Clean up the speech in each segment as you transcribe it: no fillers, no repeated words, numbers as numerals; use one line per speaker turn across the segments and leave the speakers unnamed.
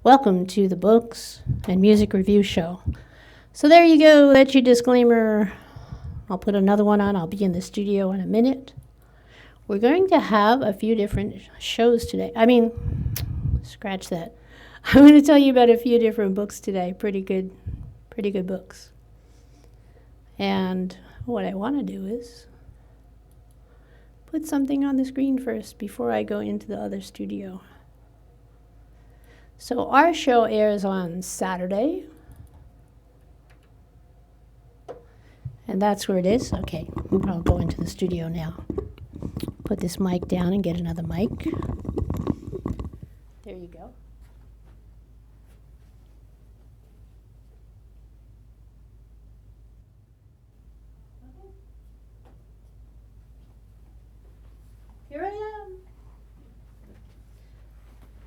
Welcome to the Books and Music Review Show. So there you go, that's your disclaimer. I'll put another one on. I'll be in the studio in a minute. We're going to have a few different shows today. Scratch that. I'm going to tell you about a few different books today. Pretty good books. And what I want to do is put something on the screen first before I go into the other studio. So our show airs on Saturday. And that's where it is. Okay, I'll go into the studio now. Put this mic down and get another mic. There you go. Here I am.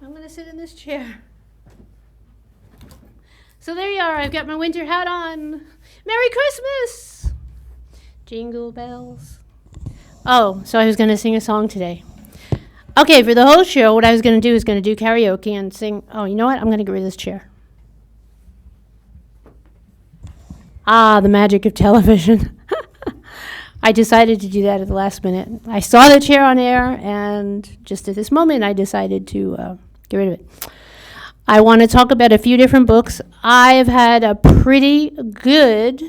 I'm going to sit in this chair. So there you are. I've got my winter hat on. Merry Christmas! Jingle bells. Oh, so I was going to sing a song today. Okay, for the whole show, what I was going to do is going to do karaoke and sing. Oh, you know what? I'm going to get rid of this chair. Ah, the magic of television. I decided to do that at the last minute. I saw the chair on air, and just at this moment, I decided to get rid of it. I want to talk about a few different books. I've had a pretty good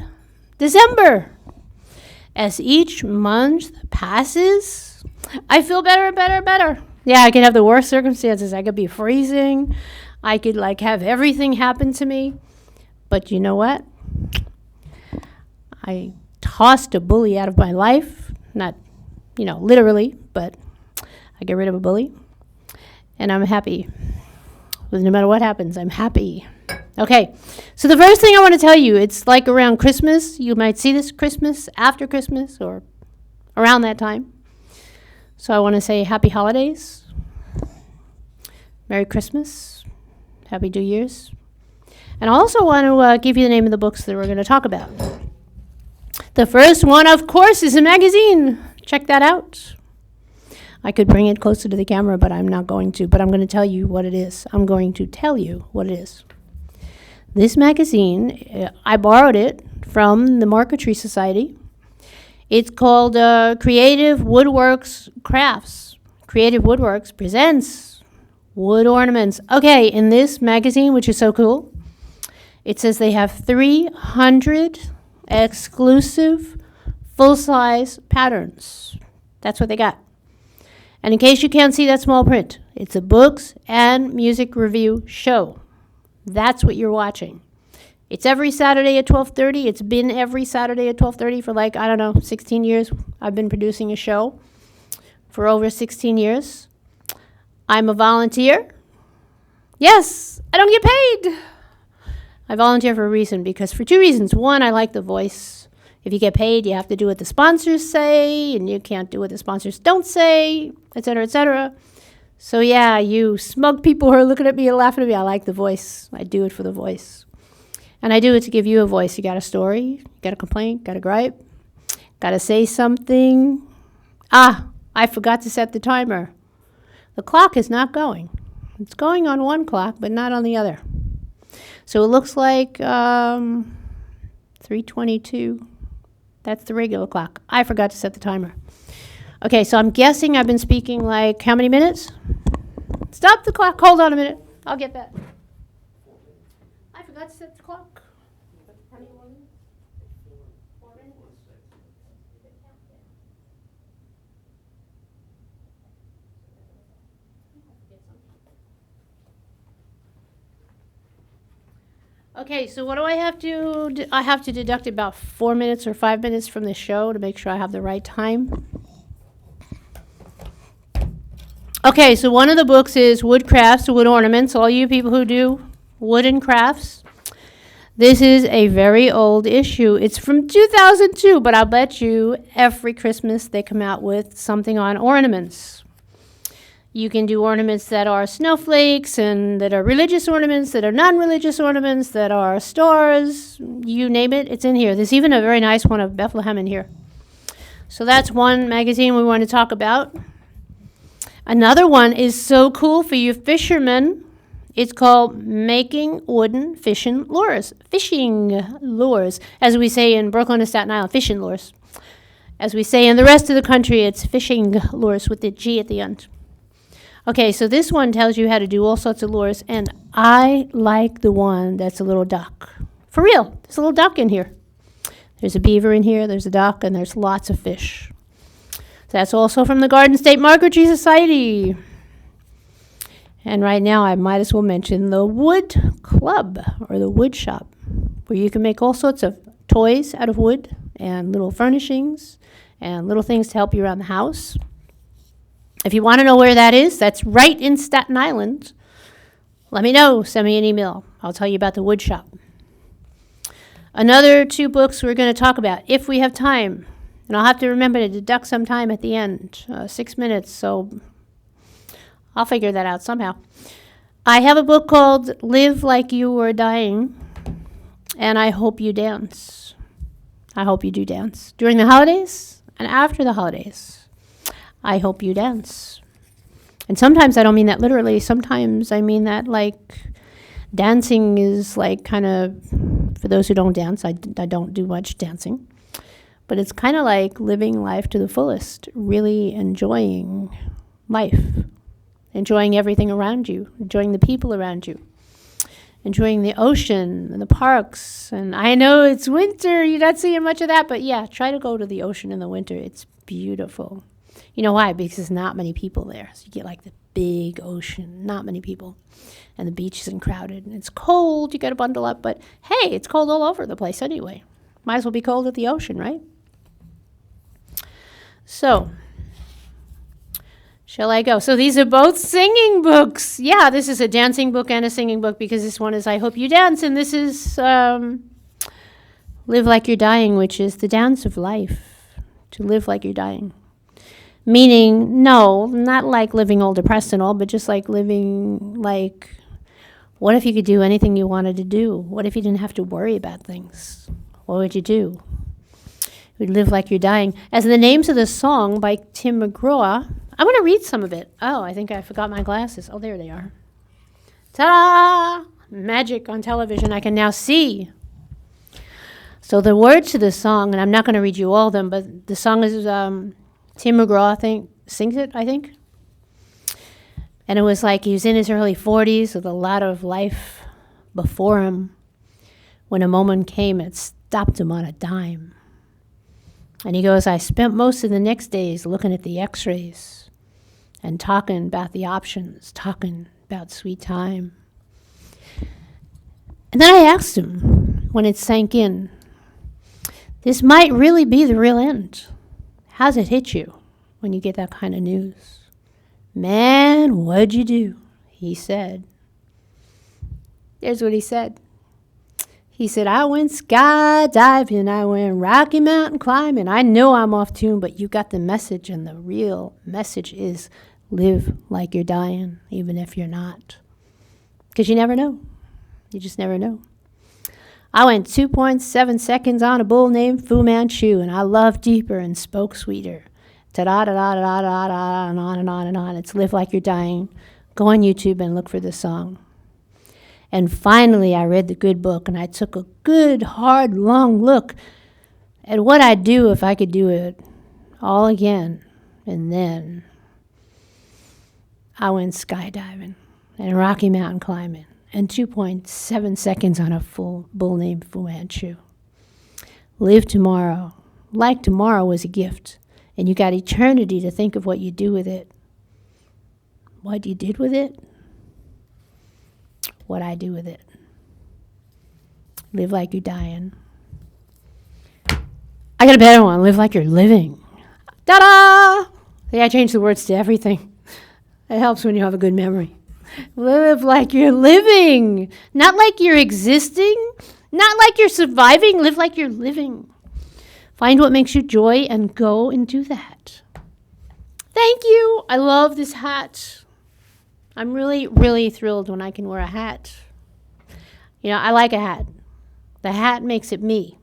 December. As each month passes, I feel better and better and better. Yeah, I could have the worst circumstances. I could be freezing. I could have everything happen to me. But you know what? I tossed a bully out of my life. Not, literally, but I get rid of a bully. And I'm happy. No matter what happens, I'm happy. Okay, so the first thing I want to tell you, it's like around Christmas. You might see this Christmas, after Christmas, or around that time. So I want to say happy holidays, Merry Christmas, Happy New Year's. And I also want to give you the name of the books that we're going to talk about. The first one, of course, is a magazine. Check that out. I could bring it closer to the camera, but I'm not going to. But I'm going to tell you what it is. I'm going to tell you what it is. This magazine, I borrowed it from the Marquetry Society. It's called Creative Woodworks Crafts. Creative Woodworks presents wood ornaments. Okay, in this magazine, which is so cool, it says they have 300 exclusive full-size patterns. That's what they got. And in case you can't see that small print, it's a books and music review show. That's what you're watching. It's every Saturday at 12:30. It's been every Saturday at 12:30 for 16 years. I've been producing a show for over 16 years. I'm a volunteer. Yes, I don't get paid. I volunteer for a reason, for two reasons. One, I like the voice. If you get paid, you have to do what the sponsors say, and you can't do what the sponsors don't say, et cetera, et cetera. So yeah, you smug people who are looking at me and laughing at me, I like the voice. I do it for the voice. And I do it to give you a voice. You got a story, you got a complaint, got a gripe, got to say something. I forgot to set the timer. The clock is not going. It's going on one clock, but not on the other. So it looks like 3:22. That's the regular clock. I forgot to set the timer. Okay, so I'm guessing I've been speaking how many minutes? Stop the clock. Hold on a minute. I'll get that. I forgot to set the clock. How many more minutes? 4 minutes? Okay, so what do I have to do? I have to deduct about 4 minutes or 5 minutes from the show to make sure I have the right time. Okay, so one of the books is Woodcrafts, Wood Ornaments, all you people who do wooden crafts. This is a very old issue. It's from 2002, but I'll bet you every Christmas they come out with something on ornaments. You can do ornaments that are snowflakes and that are religious ornaments, that are non-religious ornaments, that are stars, you name it, it's in here. There's even a very nice one of Bethlehem in here. So that's one magazine we want to talk about. Another one is so cool for you fishermen It's called Making Wooden Fishing Lures. Fishing lures, as we say in Brooklyn and Staten Island, fishing lures. As we say in the rest of the country, it's fishing lures with the G at the end. Okay, so this one tells you how to do all sorts of lures, and I like the one that's a little duck. For real, there's a little duck in here. There's a beaver in here, there's a duck, and there's lots of fish. So that's also from the Garden State Marquetry Society. And right now, I might as well mention the Wood Club, or the Wood Shop, where you can make all sorts of toys out of wood, and little furnishings, and little things to help you around the house. If you want to know where that is, that's right in Staten Island. Let me know. Send me an email. I'll tell you about the Wood Shop. Another 2 books we're going to talk about, if we have time. And I'll have to remember to deduct some time at the end, 6 minutes, so I'll figure that out somehow. I have a book called Live Like You Were Dying, and I hope you dance. I hope you do dance. During the holidays and after the holidays, I hope you dance. And sometimes I don't mean that literally. Sometimes I mean that like dancing is like kind of, for those who don't dance, I don't do much dancing. But it's kind of like living life to the fullest, really enjoying life. Enjoying everything around you, enjoying the people around you, enjoying the ocean and the parks. And I know it's winter, you're not seeing much of that, but yeah, try to go to the ocean in the winter. It's beautiful. You know why? Because there's not many people there. So you get like the big ocean, not many people. And the beach isn't crowded. And it's cold, you got to bundle up. But hey, it's cold all over the place anyway. Might as well be cold at the ocean, right? So, shall I go? So these are both singing books. Yeah, this is a dancing book and a singing book because this one is I Hope You Dance, and this is Live Like You're Dying, which is the dance of life, to live like you're dying. Meaning, no, not like living all depressed and all, but just like living like, what if you could do anything you wanted to do? What if you didn't have to worry about things? What would you do? You'd live like you're dying. As the names of the song by Tim McGraw, I'm going to read some of it. Oh, I think I forgot my glasses. Oh, there they are. Ta-da! Magic on television. I can now see. So the words to the song, and I'm not going to read you all of them, but the song is Tim McGraw, sings it, I think. And it was like he was in his early 40s with a lot of life before him when a moment came and stopped him on a dime. And he goes, I spent most of the next days looking at the x-rays and talking about the options, talking about sweet time. And then I asked him, when it sank in, this might really be the real end. How's it hit you when you get that kind of news? Man, what'd you do? He said. Here's what he said. He said, I went skydiving, I went Rocky Mountain climbing. I know I'm off tune, but you got the message, and the real message is live like you're dying, even if you're not. Because you never know. You just never know. I went 2.7 seconds on a bull named Fu Manchu, and I loved deeper and spoke sweeter. Ta-da-da-da-da-da-da-da, and on and on and on. It's Live Like You're Dying. Go on YouTube and look for this song. And finally, I read the good book, and I took a good, hard, long look at what I'd do if I could do it all again. And then I went skydiving and Rocky Mountain climbing and 2.7 seconds on a full bull named Fu Manchu. Live tomorrow like tomorrow was a gift, and you got eternity to think of what you do with it. What you did with it? What I do with it. Live like you're dying. I got a better one. Live like you're living. Ta-da! See, I changed the words to everything. It helps when you have a good memory. Live like you're living. Not like you're existing. Not like you're surviving. Live like you're living. Find what makes you joy and go and do that. Thank you. I love this hat. I'm really, really thrilled when I can wear a hat. You know, I like a hat. The hat makes it me.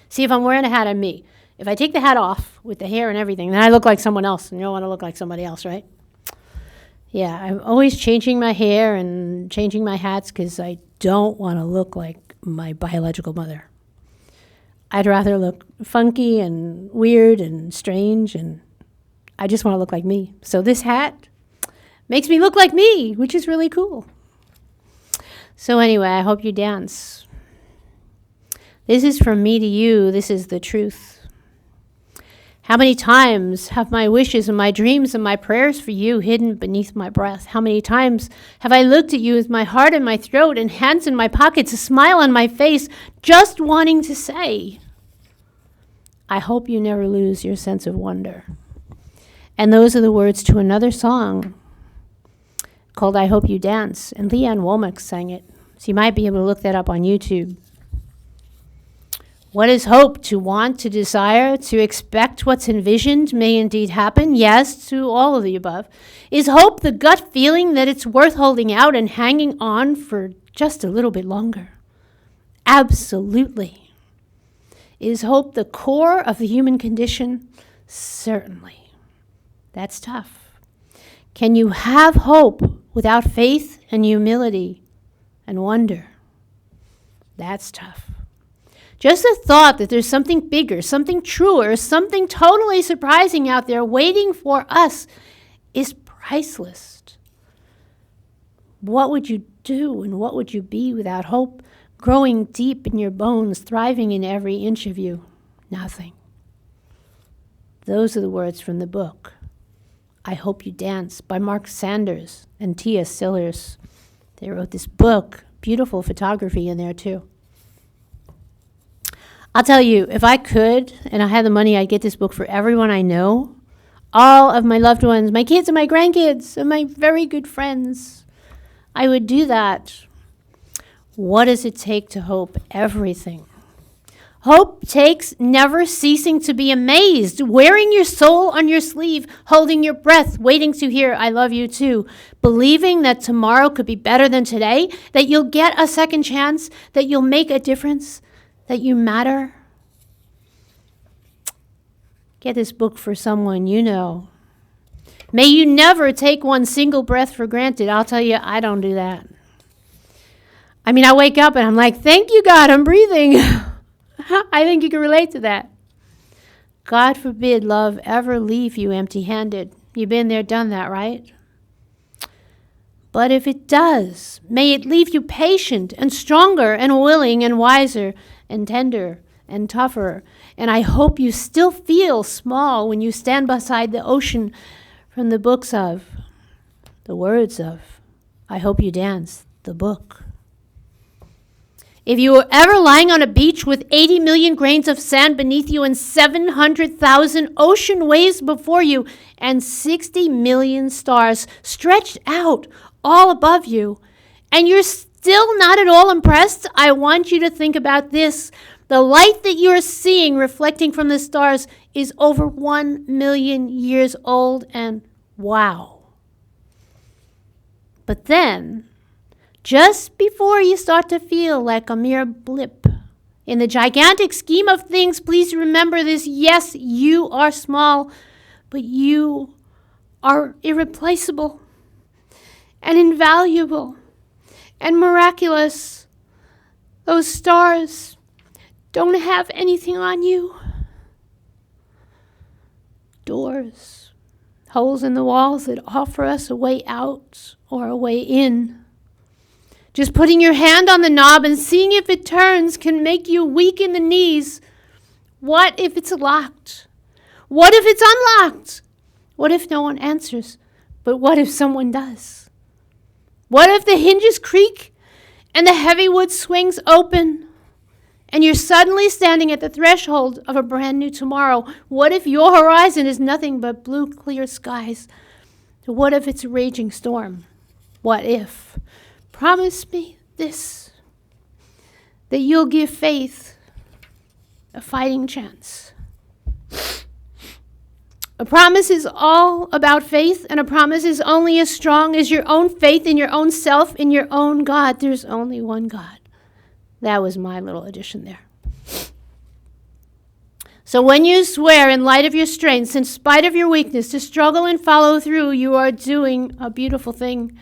See, if I'm wearing a hat, I'm me. If I take the hat off with the hair and everything, then I look like someone else, and you don't want to look like somebody else, right? Yeah, I'm always changing my hair and changing my hats because I don't want to look like my biological mother. I'd rather look funky and weird and strange, and I just want to look like me. So this hat makes me look like me, which is really cool. So anyway, I hope you dance. This is from me to you. This is the truth. How many times have my wishes and my dreams and my prayers for you hidden beneath my breath? How many times have I looked at you with my heart in my throat and hands in my pockets, a smile on my face, just wanting to say, I hope you never lose your sense of wonder. And those are the words to another song called I Hope You Dance, and Leanne Womack sang it. So you might be able to look that up on YouTube. What is hope? To want, to desire, to expect what's envisioned may indeed happen? Yes, to all of the above. Is hope the gut feeling that it's worth holding out and hanging on for just a little bit longer? Absolutely. Is hope the core of the human condition? Certainly. That's tough. Can you have hope without faith and humility and wonder? That's tough. Just the thought that there's something bigger, something truer, something totally surprising out there waiting for us is priceless. What would you do and what would you be without hope growing deep in your bones, thriving in every inch of you? Nothing. Those are the words from the book, I Hope You Dance, by Mark Sanders and Tia Sillers. They wrote this book, beautiful photography in there too. I'll tell you, if I could, and I had the money, I'd get this book for everyone I know, all of my loved ones, my kids and my grandkids, and my very good friends. I would do that. What does it take to hope? Everything. Hope takes never ceasing to be amazed, wearing your soul on your sleeve, holding your breath, waiting to hear, I love you too, believing that tomorrow could be better than today, that you'll get a second chance, that you'll make a difference, that you matter. Get this book for someone you know. May you never take one single breath for granted. I'll tell you, I don't do that. I mean, I wake up and I'm like, thank you, God, I'm breathing. I think you can relate to that. God forbid love ever leave you empty-handed. You've been there, done that, right? But if it does, may it leave you patient and stronger and willing and wiser and tender and tougher. And I hope you still feel small when you stand beside the ocean from the books of, the words of, I Hope You Dance, the book. If you were ever lying on a beach with 80 million grains of sand beneath you and 700,000 ocean waves before you and 60 million stars stretched out all above you, and you're still not at all impressed, I want you to think about this. The light that you're seeing reflecting from the stars is over 1 million years old, and wow. But then, just before you start to feel like a mere blip in the gigantic scheme of things, please remember this. Yes, you are small, but you are irreplaceable and invaluable and miraculous. Those stars don't have anything on you. Doors, holes in the walls that offer us a way out or a way in. Just putting your hand on the knob and seeing if it turns can make you weak in the knees. What if it's locked? What if it's unlocked? What if no one answers? But what if someone does? What if the hinges creak and the heavy wood swings open and you're suddenly standing at the threshold of a brand new tomorrow? What if your horizon is nothing but blue, clear skies? What if it's a raging storm? What if? Promise me this, that you'll give faith a fighting chance. A promise is all about faith, and a promise is only as strong as your own faith in your own self, in your own God. There's only one God. That was my little addition there. So when you swear in light of your strengths, in spite of your weakness, to struggle and follow through, you are doing a beautiful thing.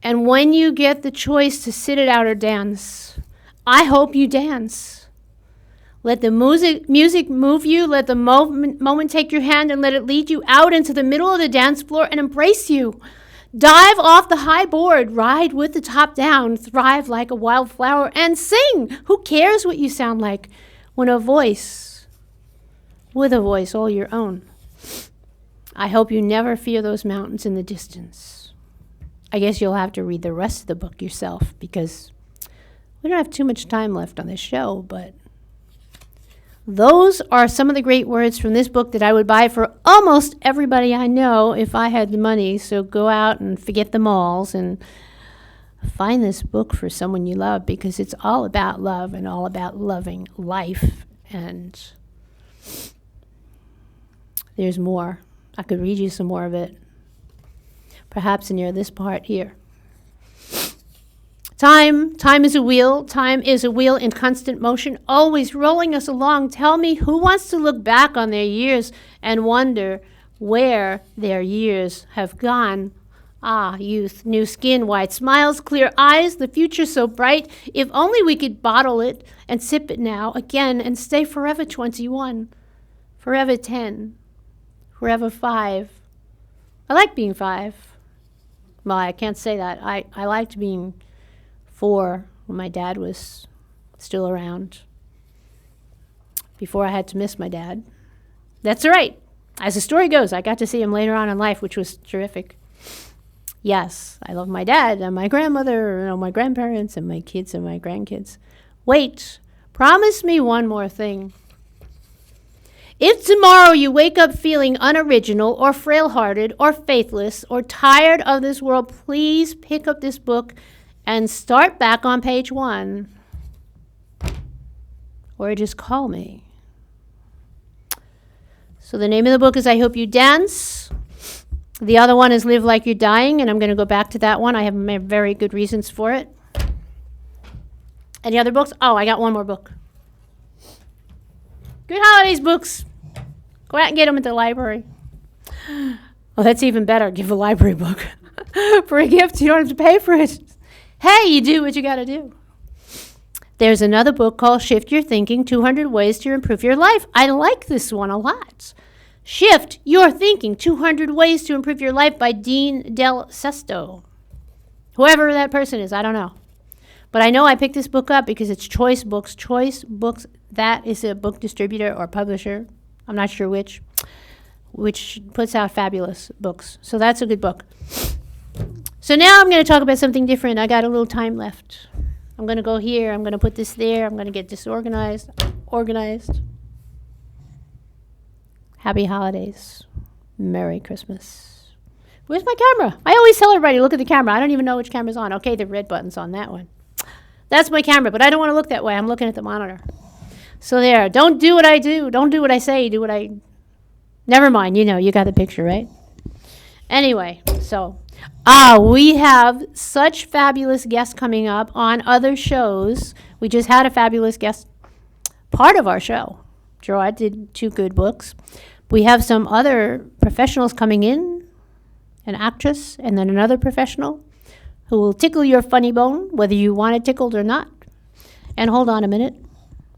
And when you get the choice to sit it out or dance, I hope you dance. Let the music move you. Let the moment take your hand and let it lead you out into the middle of the dance floor and embrace you. Dive off the high board, ride with the top down, thrive like a wildflower, and sing. Who cares what you sound like when with a voice all your own. I hope you never fear those mountains in the distance. I guess you'll have to read the rest of the book yourself because we don't have too much time left on this show, but those are some of the great words from this book that I would buy for almost everybody I know if I had the money. So go out and forget the malls and find this book for someone you love because it's all about love and all about loving life. And there's more. I could read you some more of it. Perhaps near this part here. Time is a wheel. Time is a wheel in constant motion, always rolling us along. Tell me, who wants to look back on their years and wonder where their years have gone? Ah, youth, new skin, white smiles, clear eyes, the future so bright. If only we could bottle it and sip it now again and stay forever 21, forever 10, forever 5. I like being 5. Well, I can't say that. I liked being 4 when my dad was still around, before I had to miss my dad. That's all right. As the story goes, I got to see him later on in life, which was terrific. Yes, I love my dad and my grandmother, my grandparents and my kids and my grandkids. Wait, promise me one more thing. If tomorrow you wake up feeling unoriginal or frail-hearted or faithless or tired of this world, please pick up this book and start back on page 1. Or just call me. So the name of the book is I Hope You Dance. The other one is Live Like You're Dying, and I'm going to go back to that one. I have very good reasons for it. Any other books? Oh, I got one more book. Good Holidays books. Go out and get them at the library. Oh, that's even better. Give a library book for a gift. You don't have to pay for it. Hey, you do what you got to do. There's another book called Shift Your Thinking, 200 Ways to Improve Your Life. I like this one a lot. Shift Your Thinking, 200 Ways to Improve Your Life by Dean Del Sesto. Whoever that person is, I don't know. But I know I picked this book up because it's Choice Books. Choice Books, that is a book distributor or publisher. I'm not sure which puts out fabulous books. So that's a good book. So now I'm going to talk about something different. I got a little time left. I'm going to go here. I'm going to put this there. I'm going to get disorganized, organized. Happy holidays. Merry Christmas. Where's my camera? I always tell everybody, look at the camera. I don't even know which camera's on. Okay, the red button's on that one. That's my camera, but I don't want to look that way. I'm looking at the monitor. So there. Don't do what I do. Don't do what I say. Do what I... Never mind. You got the picture, right? Anyway, so... we have such fabulous guests coming up on other shows. We just had a fabulous guest part of our show. Gerard did 2 good books. We have some other professionals coming in, an actress and then another professional who will tickle your funny bone, whether you want it tickled or not. And hold on a minute.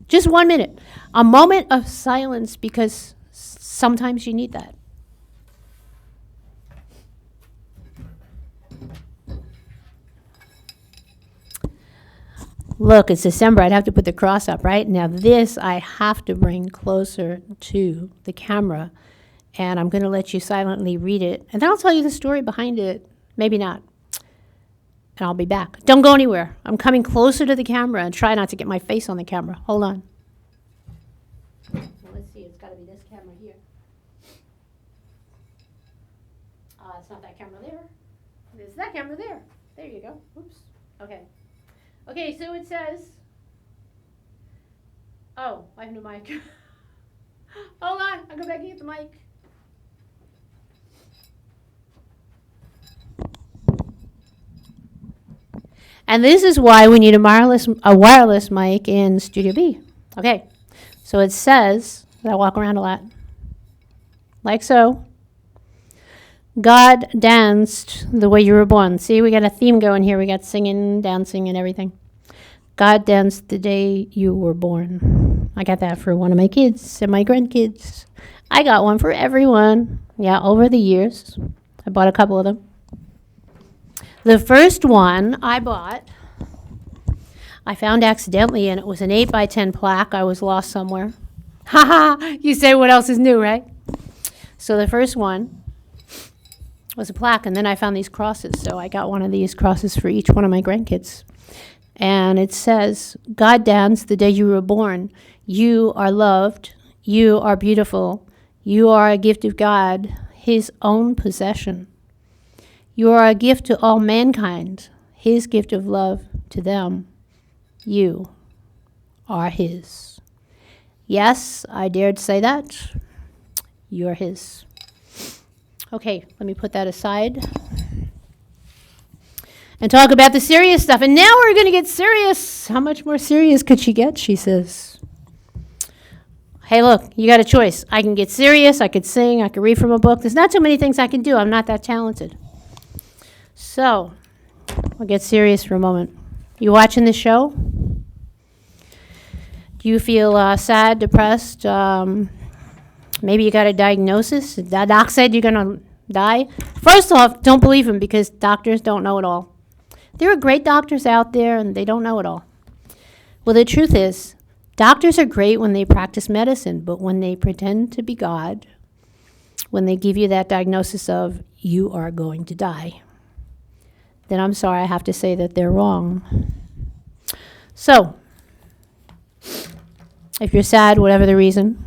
Just 1 minute. A moment of silence because sometimes you need that. Look, it's December. I'd have to put the cross up, right? Now this I have to bring closer to the camera, and I'm going to let you silently read it, and then I'll tell you the story behind it. Maybe not. And I'll be back. Don't go anywhere. I'm coming closer to the camera and try not to get my face on the camera. Hold on. Well, let's see. It's got to be this camera here. It's not that camera there. It's that camera there. There you go. Oops. Okay. Okay, so it says, oh, I have no mic. Hold on, I'll go back and get the mic. And this is why we need a wireless mic in Studio B. Okay, so it says, I walk around a lot. Like so. God danced the way you were born. See, we got a theme going here. We got singing, dancing, and everything. God danced the day you were born. I got that for one of my kids and my grandkids. I got one for everyone. Yeah, over the years. I bought a couple of them. The first one I bought, I found accidentally, and it was an 8x10 plaque. I was lost somewhere. Ha ha! You say what else is new, right? So the first one was a plaque, and then I found these crosses. So I got one of these crosses for each one of my grandkids. And it says, God danced the day you were born. You are loved. You are beautiful. You are a gift of God, his own possession. You are a gift to all mankind, his gift of love to them. You are his. Yes, I dared say that. You are his. Okay, let me put that aside and talk about the serious stuff. And now we're going to get serious. How much more serious could she get, she says. Hey, look, you got a choice. I can get serious, I could sing, I could read from a book. There's not too many things I can do. I'm not that talented. So, I'll get serious for a moment. You watching this show? Do you feel sad, depressed? Maybe you got a diagnosis. The doc said you're going to die. First off, don't believe him because doctors don't know it all. There are great doctors out there and they don't know it all. Well, the truth is, doctors are great when they practice medicine, but when they pretend to be God, when they give you that diagnosis of you are going to die, then I'm sorry, I have to say that they're wrong. So, if you're sad, whatever the reason,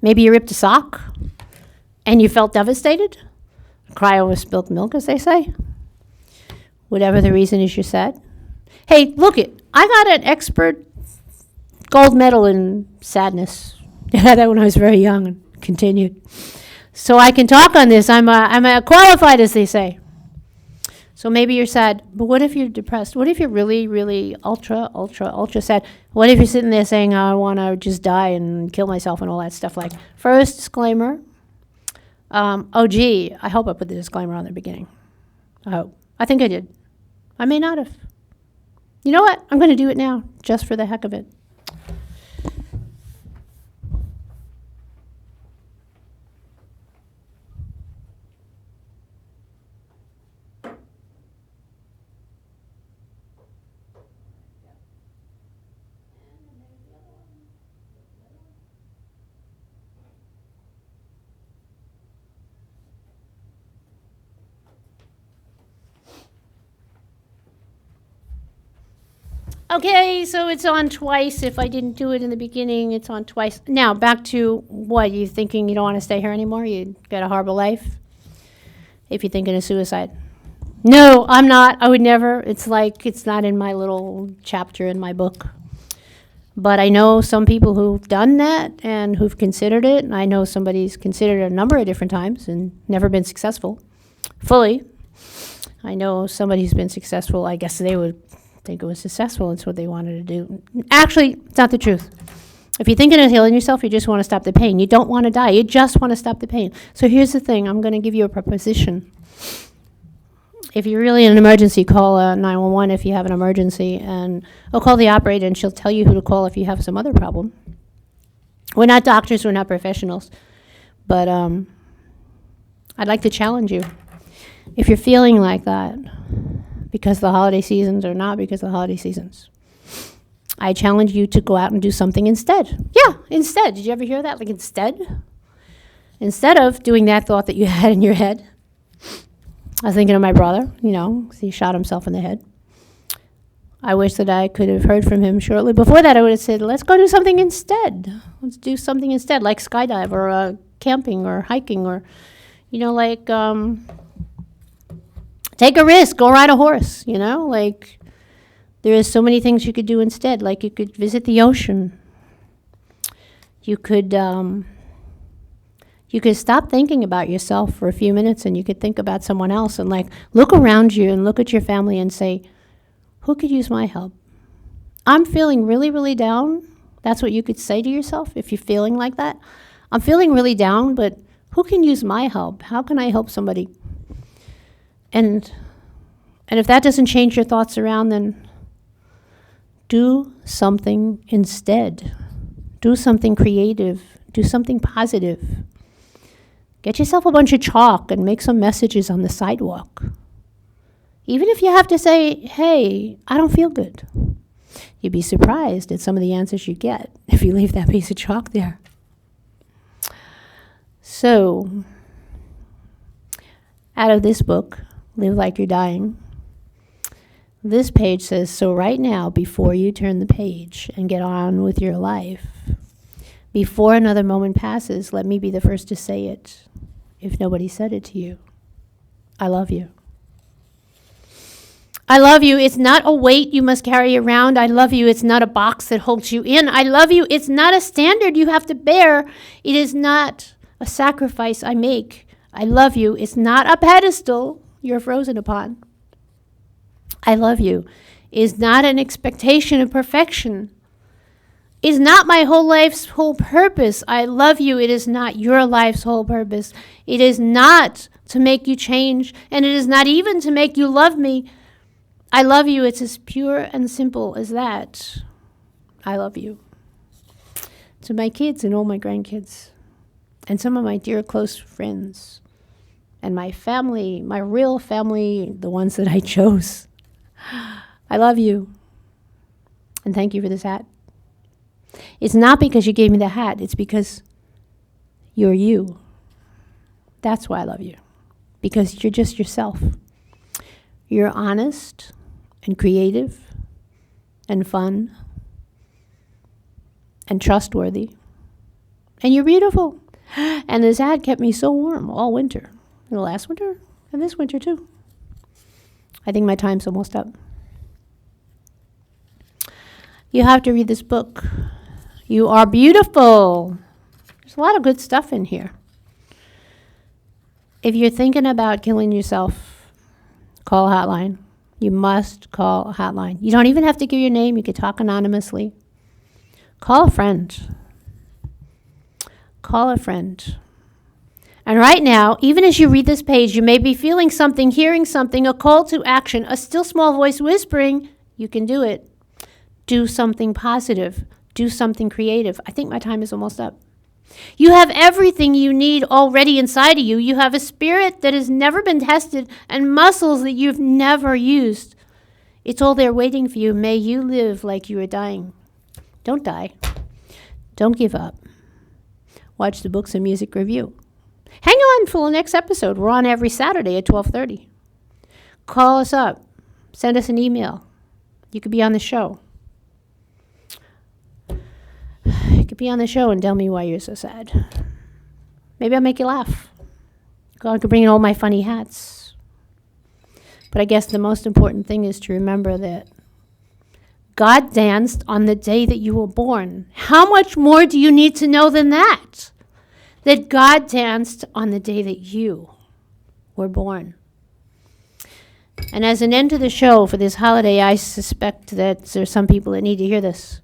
maybe you ripped a sock and you felt devastated. Cry over spilt milk, as they say. Whatever the reason is you're sad. Hey, look it. I got an expert gold medal in sadness. I had that when I was very young and continued. So I can talk on this. I'm a qualified, as they say. So maybe you're sad, but what if you're depressed? What if you're really, really ultra sad? What if you're sitting there saying, I want to just die and kill myself and all that stuff? Like, first disclaimer. Oh, gee, I hope I put the disclaimer on the beginning. I hope. I think I did. I may not have. You know what? I'm going to do it now, just for the heck of it. Okay, so it's on twice. If I didn't do it in the beginning, it's on twice. Now, back to what? You thinking you don't want to stay here anymore? You got a horrible life? If you're thinking of suicide. No, I'm not. I would never. It's like it's not in my little chapter in my book. But I know some people who've done that and who've considered it. And I know somebody's considered it a number of different times and never been successful fully. I know somebody who's been successful. I guess they would think it was successful. It's what they wanted to do. Actually, it's not the truth. If you're thinking of healing yourself, you just want to stop the pain. You don't want to die. You just want to stop the pain. So here's the thing. I'm going to give you a proposition. If you're really in an emergency, call 911 if you have an emergency, and call the operator, and she'll tell you who to call if you have some other problem. We're not doctors. We're not professionals. But I'd like to challenge you. If you're feeling like that, because the holiday seasons or not because the holiday seasons, I challenge you to go out and do something instead. Yeah, instead. Did you ever hear that? Like instead? Instead of doing that thought that you had in your head. I was thinking of my brother, he shot himself in the head. I wish that I could have heard from him shortly before that. I would have said, let's go do something instead. Let's do something instead, like skydive or camping or hiking or, take a risk, go ride a horse, there is so many things you could do instead. Like you could visit the ocean. You could stop thinking about yourself for a few minutes and you could think about someone else and look around you and look at your family and say, who could use my help? I'm feeling really, really down That's what you could say to yourself if you're feeling like that. I'm feeling really down, but who can use my help? How can I help somebody? And if that doesn't change your thoughts around, then do something instead. Do something creative. Do something positive. Get yourself a bunch of chalk and make some messages on the sidewalk. Even if you have to say, hey, I don't feel good. You'd be surprised at some of the answers you get if you leave that piece of chalk there. So, out of this book, Live Like You're Dying, this page says, so right now, before you turn the page and get on with your life, before another moment passes, let me be the first to say it, if nobody said it to you. I love you. I love you. It's not a weight you must carry around. I love you. It's not a box that holds you in. I love you. It's not a standard you have to bear. It is not a sacrifice I make. I love you. It's not a pedestal you're frozen upon. I love you. Is not an expectation of perfection. Is not my whole life's whole purpose. I love you. It is not your life's whole purpose. It is not to make you change, and it is not even to make you love me. I love you. It's as pure and simple as that. I love you. To my kids and all my grandkids, and some of my dear close friends, and my family, my real family, the ones that I chose. I love you. And thank you for this hat. It's not because you gave me the hat. It's because you're you. That's why I love you. Because you're just yourself. You're honest and creative and fun and trustworthy. And you're beautiful. And this hat kept me so warm all winter. The last winter and this winter too. I think my time's almost up. You have to read this book. You are beautiful. There's a lot of good stuff in here. If you're thinking about killing yourself, call a hotline. You must call a hotline. You don't even have to give your name. You can talk anonymously. Call a friend. Call a friend. And right now, even as you read this page, you may be feeling something, hearing something, a call to action, a still small voice whispering, you can do it. Do something positive. Do something creative. I think my time is almost up. You have everything you need already inside of you. You have a spirit that has never been tested and muscles that you've never used. It's all there waiting for you. May you live like you are dying. Don't die. Don't give up. Watch the Books and Music Review. Hang on for the next episode. We're on every Saturday at 12:30. Call us up. Send us an email. You could be on the show. You could be on the show and tell me why you're so sad. Maybe I'll make you laugh. I could bring in all my funny hats. But I guess the most important thing is to remember that God danced on the day that you were born. How much more do you need to know than that? That God danced on the day that you were born. And as an end to the show for this holiday, I suspect that there's some people that need to hear this.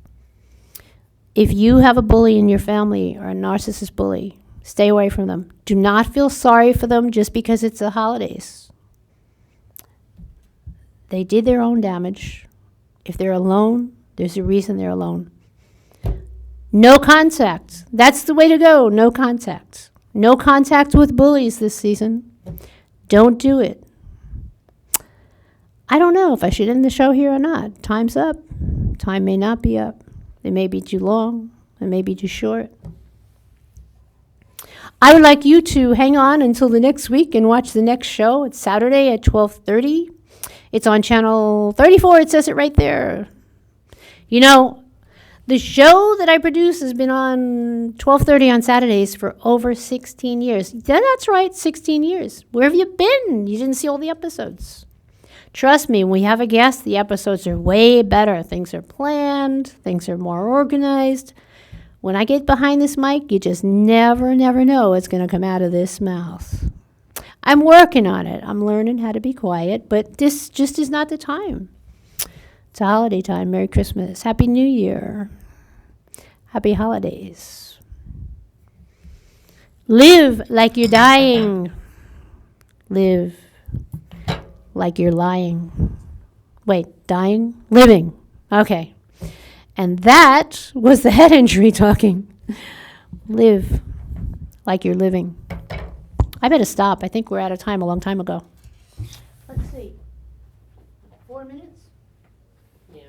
If you have a bully in your family or a narcissist bully, stay away from them. Do not feel sorry for them just because it's the holidays. They did their own damage. If they're alone, there's a reason they're alone. No contact. That's the way to go. No contact. No contact with bullies this season. Don't do it. I don't know if I should end the show here or not. Time's up. Time may not be up. It may be too long. It may be too short. I would like you to hang on until the next week and watch the next show. It's Saturday at 12:30. It's on channel 34. It says it right there. You know, the show that I produce has been on 12:30 on Saturdays for over 16 years. Yeah, that's right, 16 years. Where have you been? You didn't see all the episodes. Trust me, when we have a guest, the episodes are way better. Things are planned. Things are more organized. When I get behind this mic, you just never know what's going to come out of this mouth. I'm working on it. I'm learning how to be quiet, but this just is not the time. It's a holiday time. Merry Christmas. Happy New Year. Happy holidays. Live like you're dying. Live like you're lying. Wait, dying? Living. Okay. And that was the head injury talking. Live like you're living. I better stop. I think we're out of time a long time ago. Let's see. 4 minutes?
Yeah.